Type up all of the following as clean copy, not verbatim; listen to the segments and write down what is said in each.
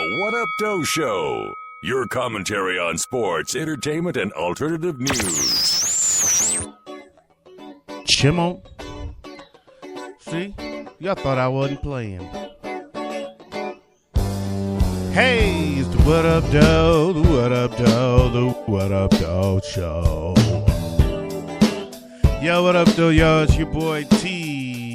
The What Up Doe Show. Your commentary on sports, entertainment, and alternative news. Chimon. See? Y'all thought I wasn't playing. Hey, it's the What Up Doe, the What Up Doe, the What Up Doe Show. Yo, what up, Doe, y'all? It's your boy T.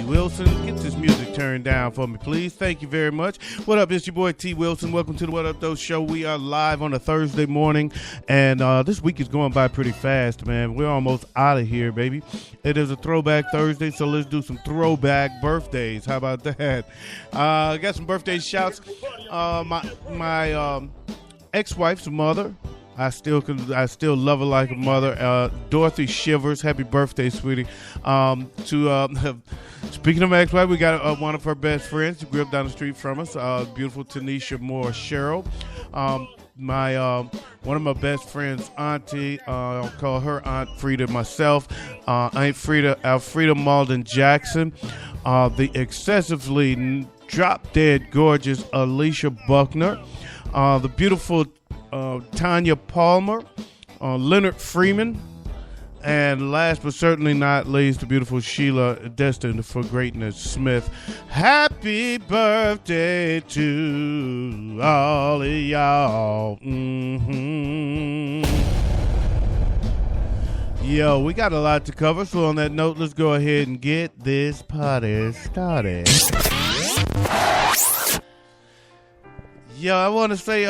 Wilson. Get this music turned down for me, please. Thank you very much. What up? It's your boy T. Wilson. Welcome to the What Up Doe Show. We are live on a Thursday morning, and this week is going by pretty fast, man. We're almost out of here, baby. It is a throwback Thursday, so let's do some throwback birthdays. How about that? I got some birthday shouts. My ex-wife's mother. I still love her like a mother. Dorothy Shivers, happy birthday, sweetie. Speaking of ex-wife, we got one of her best friends who grew up down the street from us, beautiful Tanisha Moore Cheryl. One of my best friends' auntie, I'll call her Aunt Frida myself, Aunt Frida, Alfreda Malden Jackson, the excessively drop-dead gorgeous Alicia Buckner, the beautiful Tanya Palmer, Leonard Freeman, and last but certainly not least, the beautiful Sheila Destined for Greatness Smith. Happy birthday to all of y'all. Yo, we got a lot to cover, so on that note, let's go ahead and get this party started. Yo, I want to say,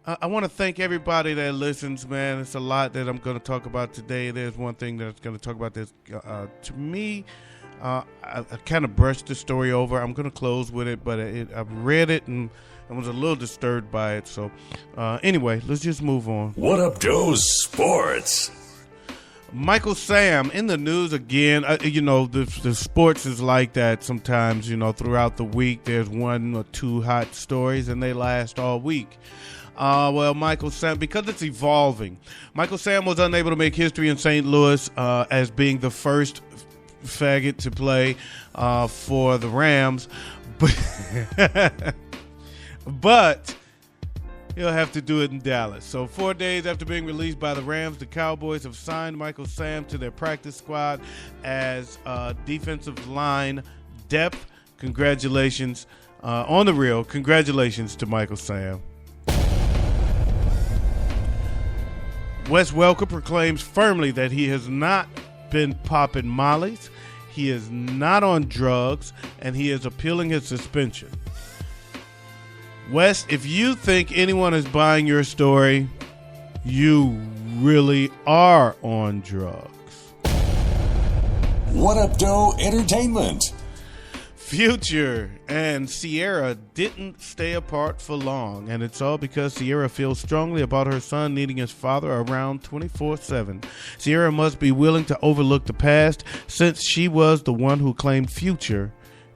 I want to thank everybody that listens, man. It's a lot that I'm going to talk about today. There's one thing that's going to talk about this. To me, I kind of brushed the story over. I'm going to close with it, but I've read it and I was a little disturbed by it. So anyway, let's just move on. What Up Doe Sports? Michael Sam in the news again. The sports is like that sometimes. Throughout the week, there's one or two hot stories and they last all week. Well, Michael Sam, because it's evolving, Michael Sam was unable to make history in St. Louis as being the first faggot to play for the Rams, but he'll have to do it in Dallas. So 4 days after being released by the Rams, the Cowboys have signed Michael Sam to their practice squad as defensive line depth. Congratulations on the real. Congratulations to Michael Sam. Wes Welker proclaims firmly that he has not been popping mollies, he is not on drugs, and he is appealing his suspension. Wes, if you think anyone is buying your story, you really are on drugs. What Up Doe Entertainment? Future and Sierra didn't stay apart for long, and it's all because Sierra feels strongly about her son needing his father around 24/7. Sierra must be willing to overlook the past, since she was the one who claimed Future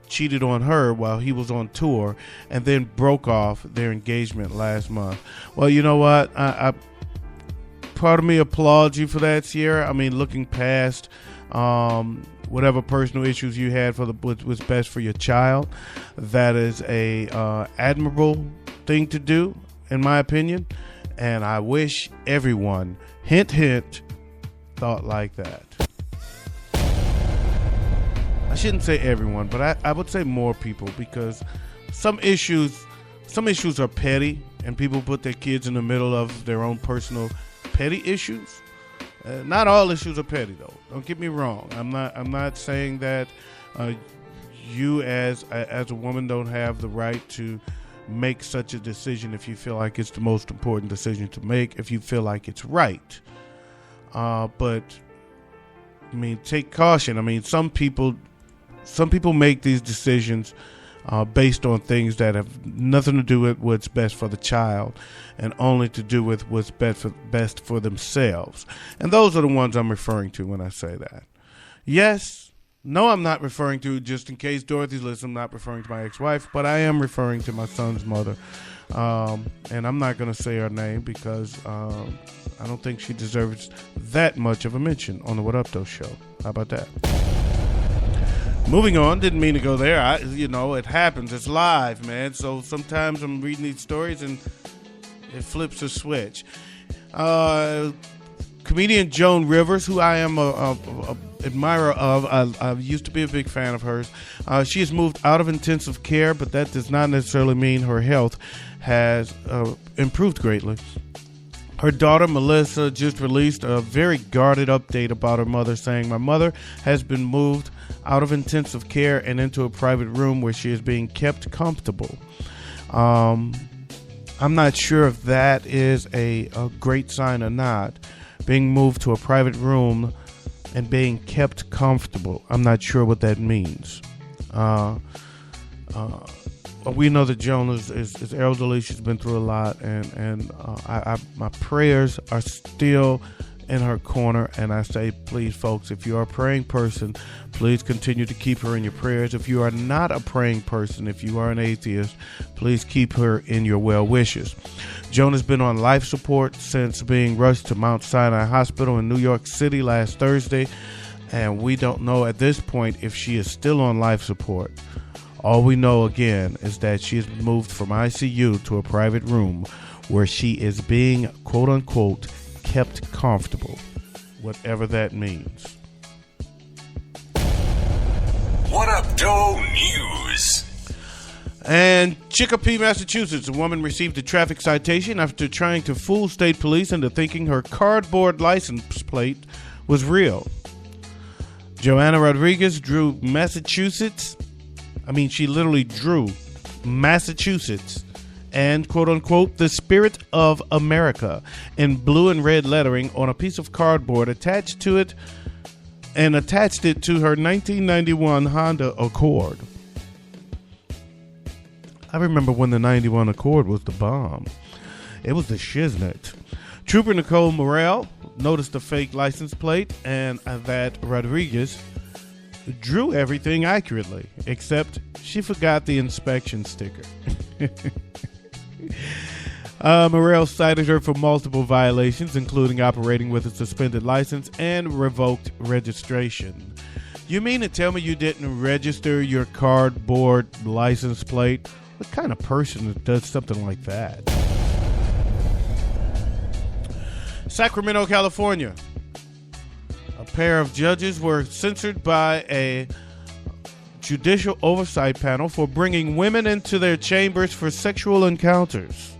cheated on her while he was on tour and then broke off their engagement last month. Well, you know what? I part of me applauds you for that, Sierra. I mean, looking past whatever personal issues you had for what's best for your child, that is a admirable thing to do, in my opinion. And I wish everyone, hint, hint, thought like that. I shouldn't say everyone, but I would say more people, because some issues are petty, and people put their kids in the middle of their own personal petty issues. Not all issues are petty, though. Don't get me wrong. I'm not saying that you as a woman don't have the right to make such a decision if you feel like it's the most important decision to make, if you feel like it's right. But I mean, take caution. I mean, some people make these decisions based on things that have nothing to do with what's best for the child and only to do with what's best for themselves. And those are the ones I'm referring to when I say that. Yes, no, I'm not referring to, just in case Dorothy's listening, I'm not referring to my ex-wife, but I am referring to my son's mother. And I'm not going to say her name because I don't think she deserves that much of a mention on the What Up Doe Show. How about that? Moving on, didn't mean to go there. It happens. It's live, man. So sometimes I'm reading these stories and it flips a switch. Comedian Joan Rivers, who I am a admirer of, I used to be a big fan of hers. She has moved out of intensive care, but that does not necessarily mean her health has improved greatly. Her daughter, Melissa, just released a very guarded update about her mother, saying, "My mother has been moved out of intensive care and into a private room where she is being kept comfortable." I'm not sure if that is a great sign or not. Being moved to a private room and being kept comfortable. I'm not sure what that means. We know that Joan is elderly. She's been through a lot, and my prayers are still in her corner. And I say, please, folks, if you are a praying person, please continue to keep her in your prayers. If you are not a praying person, if you are an atheist, please keep her in your well wishes. Joan has been on life support since being rushed to Mount Sinai Hospital in New York City last Thursday, and we don't know at this point if she is still on life support. All we know, again, is that she has moved from ICU to a private room where she is being, quote-unquote, kept comfortable, whatever that means. What Up Doe News? And Chicopee, Massachusetts, a woman received a traffic citation after trying to fool state police into thinking her cardboard license plate was real. Joanna Rodriguez drew Massachusetts. She literally drew Massachusetts and, quote-unquote, the spirit of America in blue and red lettering on a piece of cardboard attached it to her 1991 Honda Accord. I remember when the 91 Accord was the bomb. It was the shiznit. Trooper Nicole Morrell noticed the fake license plate and that Rodriguez drew everything accurately, except she forgot the inspection sticker. Morrell cited her for multiple violations, including operating with a suspended license and revoked registration. You mean to tell me you didn't register your cardboard license plate? What kind of person does something like that? Sacramento, California. A pair of judges were censured by a judicial oversight panel for bringing women into their chambers for sexual encounters.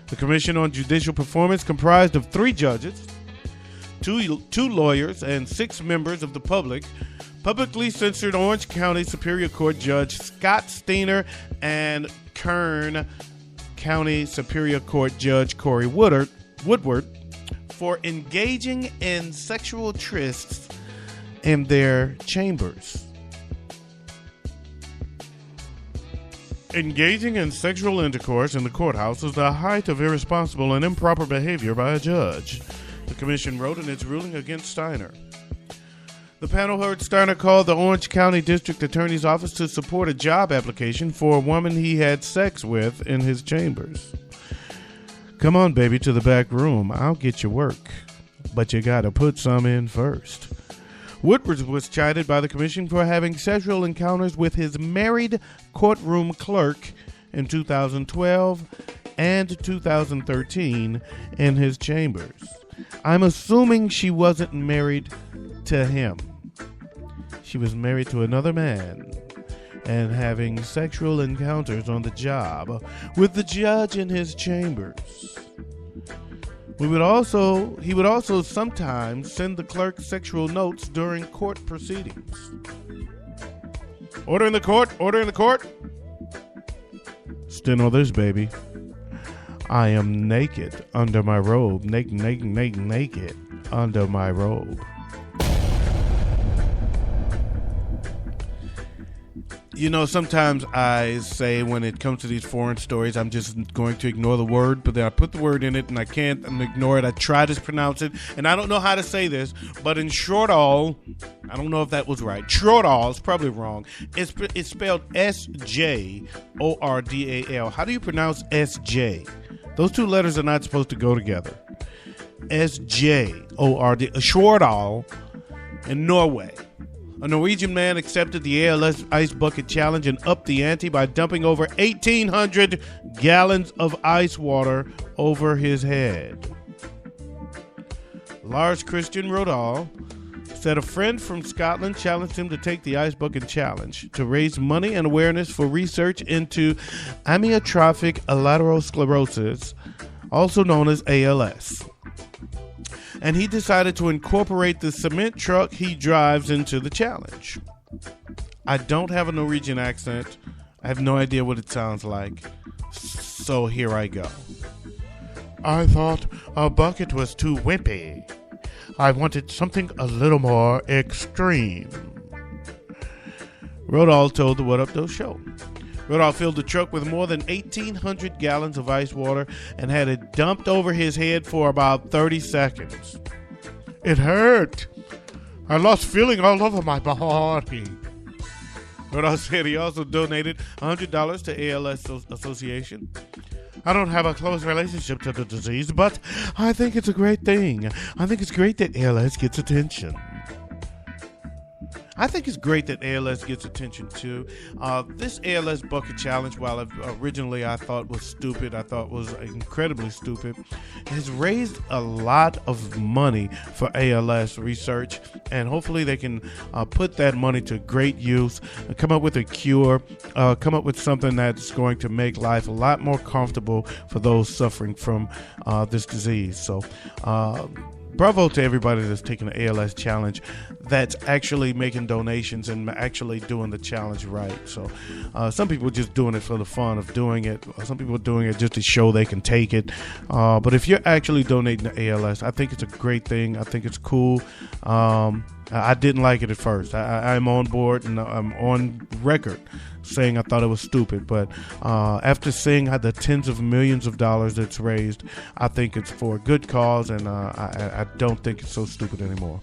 The Commission on Judicial Performance, comprised of 3 judges, two lawyers, and 6 members of the public, publicly censored Orange County Superior Court Judge Scott Steiner and Kern County Superior Court Judge Corey Woodward for engaging in sexual trysts in their chambers. Engaging in sexual intercourse in the courthouse is the height of irresponsible and improper behavior by a judge, the commission wrote in its ruling against Steiner. The panel heard Steiner call the Orange County District Attorney's Office to support a job application for a woman he had sex with in his chambers. "Come on, baby, to the back room. I'll get you work. But you gotta put some in first." Woodward was chided by the commission for having sexual encounters with his married courtroom clerk in 2012 and 2013 in his chambers. I'm assuming she wasn't married to him. She was married to another man and having sexual encounters on the job with the judge in his chambers. He would also sometimes send the clerk sexual notes during court proceedings. Order in the court! Order in the court! Steno this, baby. I am naked under my robe. Naked under my robe. You know, sometimes I say when it comes to these foreign stories, I'm just going to ignore the word, but then I put the word in it and I can't ignore it. I try to pronounce it, and I don't know how to say this, but in Shortall, I don't know if that was right. Shortall is probably wrong. It's spelled S-J-O-R-D-A-L. How do you pronounce S-J? Those two letters are not supposed to go together. S-J-O-R-D, Shortall in Norway. A Norwegian man accepted the ALS Ice Bucket Challenge and upped the ante by dumping over 1,800 gallons of ice water over his head. Lars Christian Rodal said a friend from Scotland challenged him to take the Ice Bucket Challenge to raise money and awareness for research into amyotrophic lateral sclerosis, also known as ALS. And he decided to incorporate the cement truck he drives into the challenge. I don't have a Norwegian accent. I have no idea what it sounds like. So here I go. I thought a bucket was too wimpy. I wanted something a little more extreme. Rodal told the What Up Doe Show. Rodal filled the truck with more than 1,800 gallons of ice water and had it dumped over his head for about 30 seconds. It hurt. I lost feeling all over my body. Rodal said he also donated $100 to ALS Association. I don't have a close relationship to the disease, but I think it's a great thing. I think it's great that ALS gets attention. I think it's great that ALS gets attention too. This ALS Bucket Challenge, while originally I thought was stupid, I thought was incredibly stupid, has raised a lot of money for ALS research, and hopefully they can put that money to great use, come up with a cure, come up with something that's going to make life a lot more comfortable for those suffering from this disease. So, bravo to everybody that's taking the ALS challenge, that's actually making donations and actually doing the challenge right. So some people are just doing it for the fun of doing it. Some people are doing it just to show they can take it. But if you're actually donating to ALS, I think it's a great thing. I think it's cool. I didn't like it at first. I'm on board and I'm on record saying I thought it was stupid, but after seeing how the tens of millions of dollars that's raised, I think it's for a good cause, and I don't think it's so stupid anymore.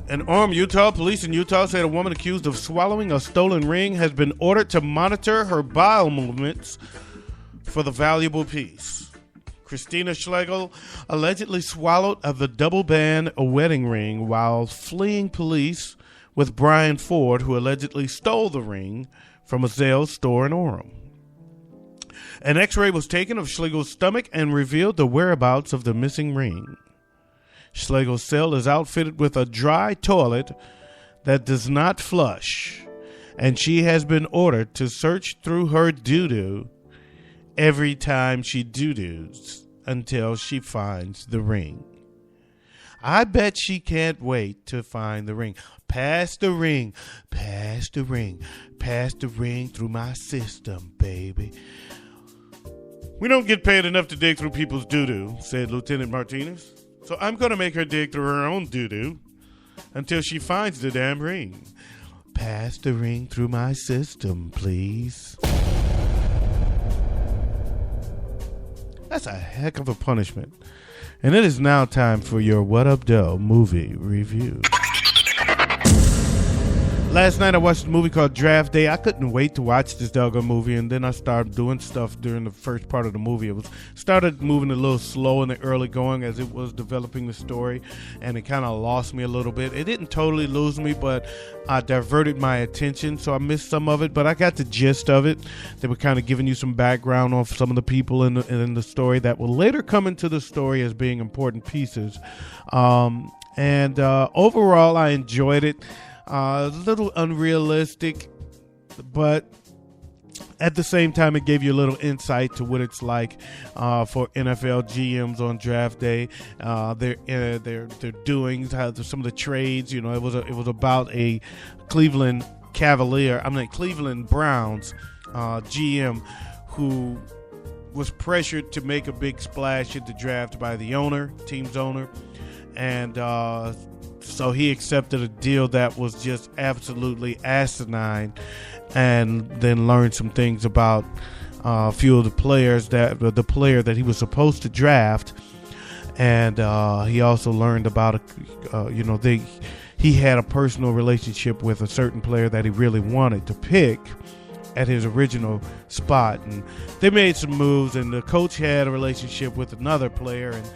In Orem, Utah, police in Utah said a woman accused of swallowing a stolen ring has been ordered to monitor her bowel movements for the valuable piece. Christina Schlegel allegedly swallowed the double band wedding ring while fleeing police with Brian Ford, who allegedly stole the ring from a Zales store in Orem. An x-ray was taken of Schlegel's stomach and revealed the whereabouts of the missing ring. Schlegel's cell is outfitted with a dry toilet that does not flush, and she has been ordered to search through her doo-doo every time she doo-doos until she finds the ring. I bet she can't wait to find the ring. Pass the ring, pass the ring, pass the ring through my system, baby. We don't get paid enough to dig through people's doo-doo, said Lieutenant Martinez. So I'm going to make her dig through her own doo-doo until she finds the damn ring. Pass the ring through my system, please. That's a heck of a punishment. And it is now time for your What Up Doe movie review. Last night I watched a movie called Draft Day. I couldn't wait to watch this doggone movie, and then I started doing stuff during the first part of the movie. It started moving a little slow in the early going as it was developing the story, and it kind of lost me a little bit. It didn't totally lose me, but I diverted my attention, so I missed some of it, but I got the gist of it. They were kind of giving you some background on some of the people in the story that will later come into the story as being important pieces. And overall, I enjoyed it. A little unrealistic, but at the same time, it gave you a little insight to what it's like for NFL GMs on draft day. Their doings, how some of the trades. You know, it was about a Cleveland Browns GM who was pressured to make a big splash at the draft by the team's owner, and so he accepted a deal that was just absolutely asinine, and then learned some things about a few of the players the player that he was supposed to draft, and he also learned about he had a personal relationship with a certain player that he really wanted to pick, at his original spot. And they made some moves, and the coach had a relationship with another player, and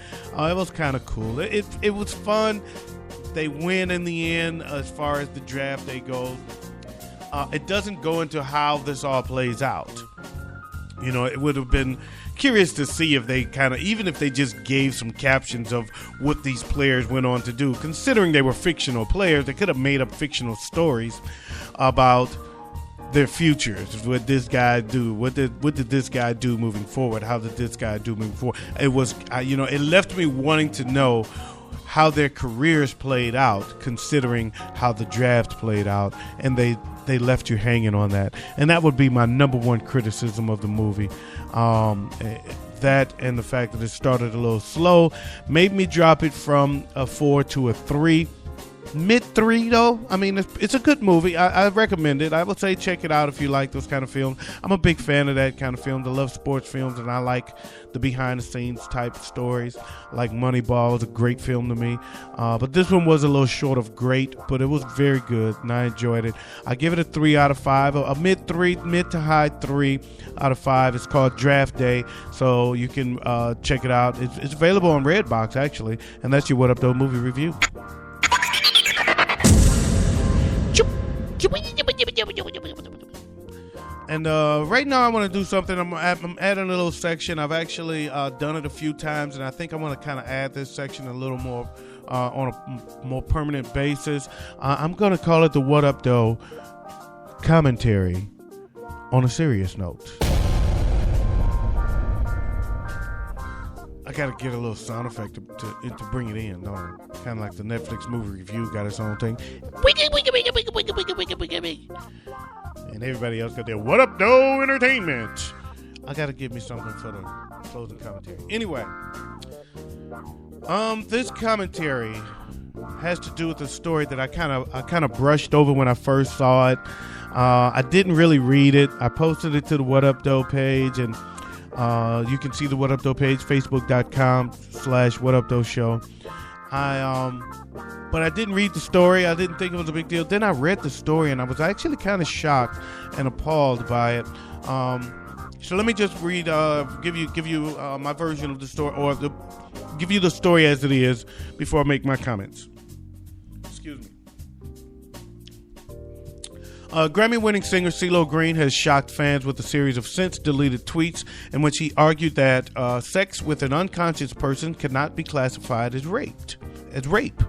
it was kind of cool. It was fun. They win in the end as far as the draft day goes. It doesn't go into how this all plays out. It would have been curious to see if they even if they just gave some captions of what these players went on to do. Considering they were fictional players, they could have made up fictional stories about their futures. What this guy do? What did this guy do moving forward? How did this guy do moving forward? It was, it left me wanting to know how their careers played out, considering how the draft played out, and they left you hanging on that. And that would be my number one criticism of the movie. That and the fact that it started a little slow made me drop it from a 4 to a 3. Mid 3 though. I mean, it's a good movie. I recommend it. I would say check it out if you like those kind of films. I'm a big fan of that kind of film. I love sports films, and I like the behind the scenes type stories. Like Moneyball is a great film to me. But this one was a little short of great, but it was very good, and I enjoyed it. I give it a 3 out of 5, a mid to high 3 out of 5. It's called Draft Day, so you can check it out. It's available on Redbox actually, and that's your What Up Doe movie review. And right now I want to do something. I'm adding a little section. I've actually done it a few times, and I think I want to kind of add this section a little more on a more permanent basis. I'm going to call it the What Up Doe commentary on a serious note. I gotta get a little sound effect to bring it in, don't I? Kind of like the Netflix movie review got its own thing. And everybody else got their What Up Doe Entertainment. I gotta give me something for the closing commentary. Anyway, this commentary has to do with a story that I kind of brushed over when I first saw it. I didn't really read it. I posted it to the What Up Doe page, and you can see the What Up Doe page, facebook.com/What Up Doe Show. But I didn't read the story. I didn't think it was a big deal. Then I read the story, and I was actually kind of shocked and appalled by it. So let me just read, give you my version of the story, or give you the story as it is before I make my comments. Excuse me. Grammy-winning singer CeeLo Green has shocked fans with a series of since-deleted tweets in which he argued that sex with an unconscious person cannot be classified as rape.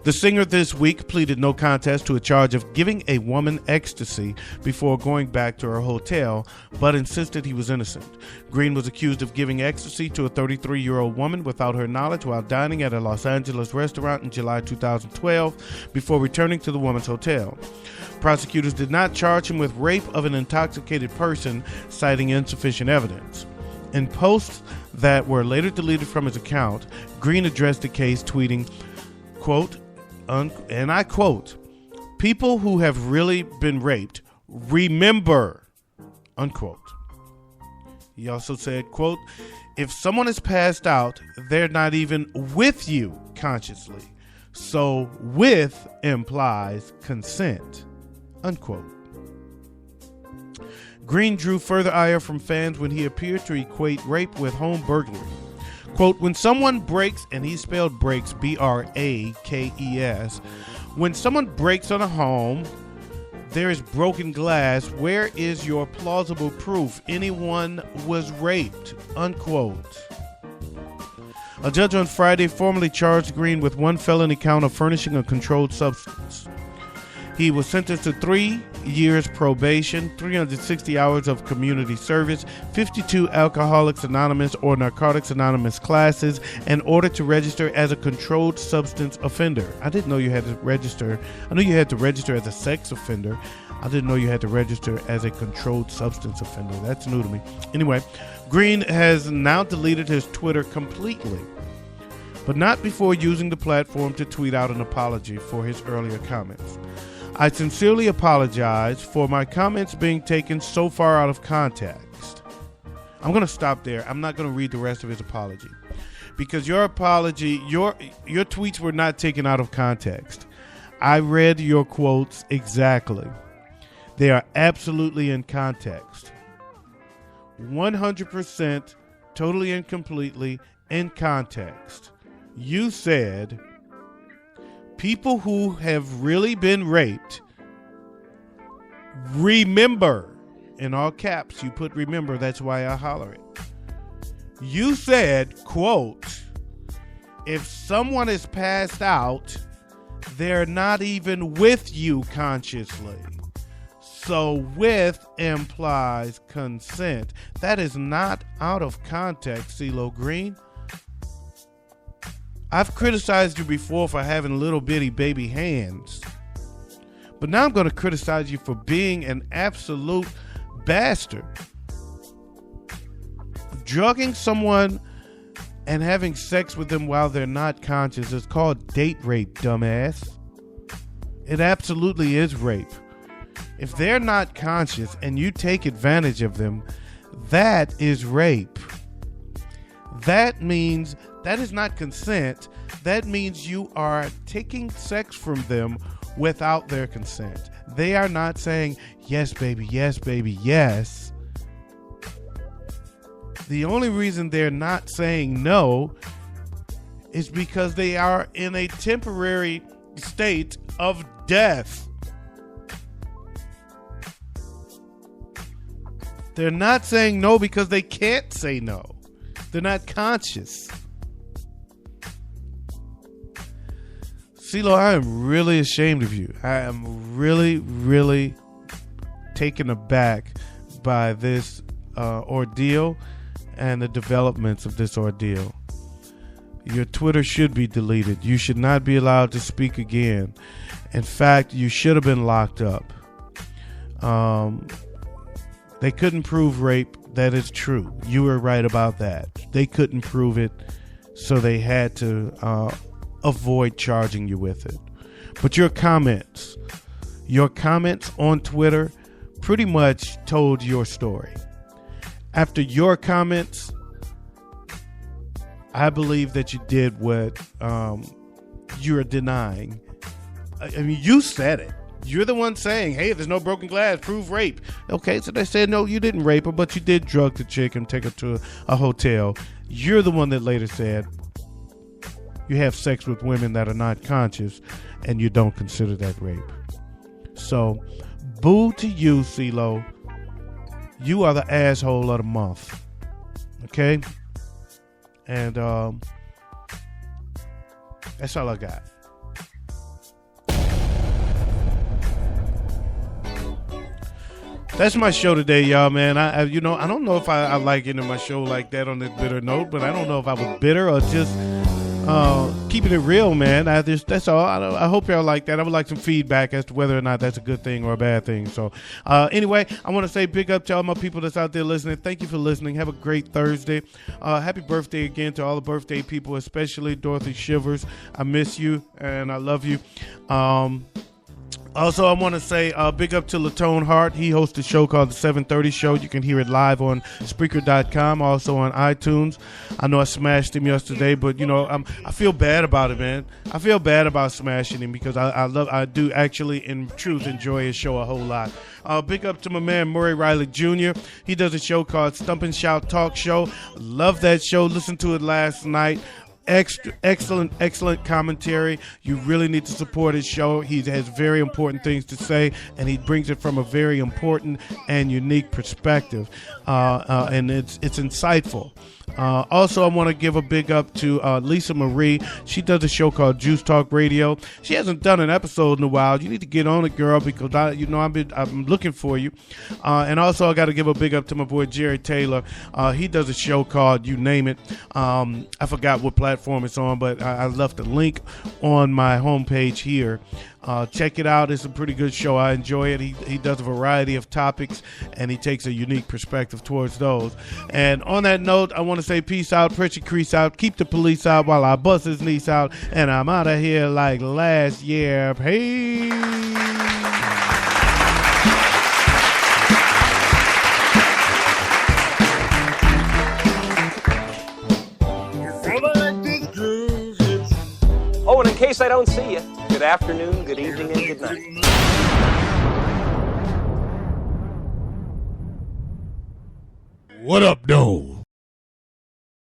The singer this week pleaded no contest to a charge of giving a woman ecstasy before going back to her hotel, but insisted he was innocent. Green was accused of giving ecstasy to a 33-year-old woman without her knowledge while dining at a Los Angeles restaurant in July 2012 before returning to the woman's hotel. Prosecutors did not charge him with rape of an intoxicated person, citing insufficient evidence. In posts that were later deleted from his account, Green addressed the case, tweeting, quote, and I quote, "People who have really been raped, remember," unquote. He also said, quote, "If someone is passed out, they're not even with you consciously. So with implies consent," unquote. Green drew further ire from fans when he appeared to equate rape with home burglary. Quote, "When someone breaks," and he spelled breaks, B-R-A-K-E-S, "when someone breaks on a home, there is broken glass. Where is your plausible proof anyone was raped?" Unquote. A judge on Friday formally charged Green with one felony count of furnishing a controlled substance. He was sentenced to 3 years probation, 360 hours of community service, 52 Alcoholics Anonymous or Narcotics Anonymous classes, and ordered to register as a controlled substance offender. I didn't know you had to register. I knew you had to register as a sex offender. I didn't know you had to register as a controlled substance offender. That's new to me. Anyway, Green has now deleted his Twitter completely, but not before using the platform to tweet out an apology for his earlier comments. "I sincerely apologize for my comments being taken so far out of context." I'm going to stop there. I'm not going to read the rest of his apology, because your apology, your tweets were not taken out of context. I read your quotes exactly. They are absolutely in context. 100%, totally and completely in context. You said people who have really been raped remember. In all caps, you put remember. That's why I holler it. You said, quote, if someone is passed out, they're not even with you consciously. So with implies consent. That is not out of context, CeeLo Green. I've criticized you before for having little bitty baby hands. But now I'm going to criticize you for being an absolute bastard. Drugging someone and having sex with them while they're not conscious is called date rape, dumbass. It absolutely is rape. If they're not conscious and you take advantage of them, that is rape. That means that is not consent. That means you are taking sex from them without their consent. They are not saying, yes, baby, yes, baby, yes. The only reason they're not saying no is because they are in a temporary state of death. They're not saying no because they can't say no. They're not conscious. CeeLo, I am really ashamed of you. I am really, really taken aback by this ordeal and the developments of this ordeal. Your Twitter should be deleted. You should not be allowed to speak again. In fact, you should have been locked up. They couldn't prove rape. That is true. You were right about that. They couldn't prove it, so they had to avoid charging you with it. But your comments on Twitter pretty much told your story. After your comments, I believe that you did what you're denying. I mean, you said it. You're the one saying, hey, there's no broken glass, prove rape. Okay, so they said, no, you didn't rape her, but you did drug the chick and take her to a hotel. You're the one that later said you have sex with women that are not conscious and you don't consider that rape. So, boo to you, CeeLo. You are the asshole of the month. Okay? And that's all I got. That's my show today, y'all, man. I don't know if I like ending my show like that on this bitter note, but I don't know if I was bitter or just keeping it real, man. That's all. I hope y'all like that. I would like some feedback as to whether or not that's a good thing or a bad thing. So anyway, I want to say big up to all my people that's out there listening. Thank you for listening. Have a great Thursday. Happy birthday again to all the birthday people, especially Dorothy Shivers. I miss you and I love you. Also, I want to say big up to Latone Hart. He hosts a show called The 730 Show. You can hear it live on Spreaker.com, also on iTunes. I know I smashed him yesterday, but, I feel bad about it, man. I feel bad about smashing him because I do actually, in truth, enjoy his show a whole lot. Big up to my man, Murray Riley Jr. He does a show called Stomp and Shout Talk Show. Love that show. Listened to it last night. Excellent commentary. You really need to support his show. He has very important things to say, and he brings it from a very important and unique perspective, and it's insightful. Also, I want to give a big up to Lisa Marie. She does a show called Juice Talk Radio. She hasn't done an episode in a while. You need to get on it, girl, because I'm looking for you. And also, I got to give a big up to my boy Jerry Taylor. He does a show called You Name It. I forgot what platform it's on, but I left a link on my homepage here. Check it out. It's a pretty good show. I enjoy it. He does a variety of topics, and he takes a unique perspective towards those. And on that note, I want to say peace out, pretty crease out, keep the police out while I bust his niece out, and I'm out of here like last year. Peace. Oh, and in case I don't see you, good afternoon, good evening, and good night. What up, though?